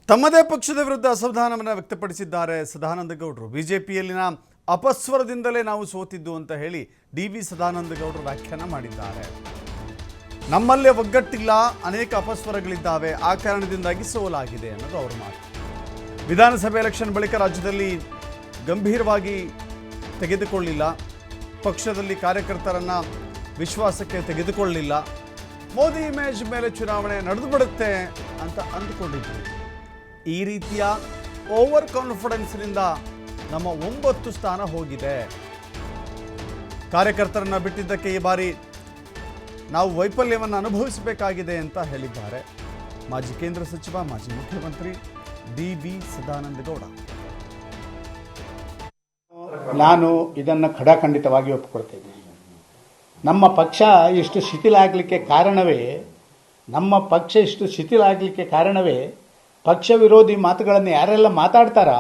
ತಮ್ಮದೇ ಪಕ್ಷದ ವಿರುದ್ಧ ಅಸಮಾಧಾನವನ್ನು ವ್ಯಕ್ತಪಡಿಸಿದ್ದಾರೆ ಸದಾನಂದ ಗೌಡರು. ಬಿಜೆಪಿಯಲ್ಲಿನ ಅಪಸ್ವರದಿಂದಲೇ ನಾವು ಸೋತಿದ್ದು ಅಂತ ಹೇಳಿ ಡಿ.ವಿ. ಸದಾನಂದ ಗೌಡರು ವ್ಯಾಖ್ಯಾನ ಮಾಡಿದ್ದಾರೆ. ನಮ್ಮಲ್ಲೇ ಒಗ್ಗಟ್ಟಿಲ್ಲ, ಅನೇಕ ಅಪಸ್ವರಗಳಿದ್ದಾವೆ, ಆ ಕಾರಣದಿಂದಾಗಿ ಸೋಲಾಗಿದೆ ಅನ್ನೋದು ಅವರ ಮಾತು. ವಿಧಾನಸಭೆ ಎಲೆಕ್ಷನ್ ಬಳಿಕ ರಾಜ್ಯದಲ್ಲಿ ಗಂಭೀರವಾಗಿ ತೆಗೆದುಕೊಳ್ಳಿಲ್ಲ, ಪಕ್ಷದಲ್ಲಿ ಕಾರ್ಯಕರ್ತರನ್ನ ವಿಶ್ವಾಸಕ್ಕೆ ತೆಗೆದುಕೊಳ್ಳಿಲ್ಲ, ಮೋದಿ ಇಮೇಜ್ ಮೇಲೆ ಚುನಾವಣೆ ನಡೆದು ಬಿಡುತ್ತೆ ಅಂತ ಅಂದುಕೊಂಡಿದ್ರು. ಈ ರೀತಿಯ ಓವರ್ ಕಾನ್ಫಿಡೆನ್ಸ್ನಿಂದ ನಮ್ಮ 9 ಸ್ಥಾನ ಹೋಗಿದೆ. ಕಾರ್ಯಕರ್ತರನ್ನ ಬಿಟ್ಟಿದ್ದಕ್ಕೆ ಈ ಬಾರಿ ನಾವು ವೈಫಲ್ಯವನ್ನು ಅನುಭವಿಸಬೇಕಾಗಿದೆ ಅಂತ ಹೇಳಿದ್ದಾರೆ ಮಾಜಿ ಕೇಂದ್ರ ಸಚಿವ, ಮಾಜಿ ಮುಖ್ಯಮಂತ್ರಿ ಡಿ.ವಿ. ಸದಾನಂದ ಗೌಡ. ನಾನು ಇದನ್ನು ಖಡಾಖಂಡಿತವಾಗಿ ಒಪ್ಪಿಕೊಳ್ತೇನೆ. ನಮ್ಮ ಪಕ್ಷ ಇಷ್ಟು ಶಿಥಿಲ ಆಗಲಿಕ್ಕೆ ಕಾರಣವೇ ಪಕ್ಷ ವಿರೋಧಿ ಮಾತುಗಳನ್ನು ಯಾರೆಲ್ಲ ಮಾತಾಡ್ತಾರ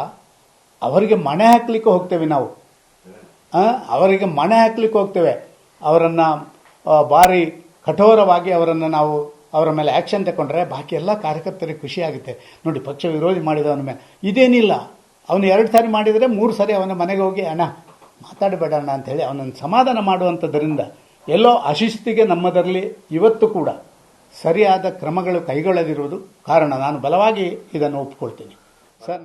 ಅವರಿಗೆ ಮಣೆ ಹಾಕ್ಲಿಕ್ಕೆ ಹೋಗ್ತೇವೆ ನಾವು. ಅವರನ್ನು ಭಾರಿ ಕಠೋರವಾಗಿ ನಾವು ಅವರ ಮೇಲೆ ಆ್ಯಕ್ಷನ್ ತಗೊಂಡ್ರೆ ಬಾಕಿ ಎಲ್ಲ ಕಾರ್ಯಕರ್ತರಿಗೆ ಖುಷಿಯಾಗುತ್ತೆ. ನೋಡಿ, ಪಕ್ಷ ವಿರೋಧಿ ಮಾಡಿದವನ ಮೇಲೆ ಇದೇನಿಲ್ಲ, ಅವನು 2 ಸಾರಿ ಮಾಡಿದರೆ 3 ಸಾರಿ ಅವನ ಮನೆಗೆ ಹೋಗಿ ಅಣ್ಣ ಮಾತಾಡಬೇಡ ಅಣ್ಣ ಅಂಥೇಳಿ ಅವನನ್ನು ಸಮಾಧಾನ ಮಾಡುವಂಥದ್ದರಿಂದ ಎಲ್ಲೋ ಅಶಿಸ್ತಿಗೆ ನಮ್ಮದರಲ್ಲಿ ಇವತ್ತು ಕೂಡ ಸರಿಯಾದ ಕ್ರಮಗಳು ಕೈಗೊಳ್ಳದಿರುವುದು ಕಾರಣ. ನಾನು ಬಲವಾಗಿ ಇದನ್ನು ಒಪ್ಪಿಕೊಳ್ತೀನಿ ಸರ್.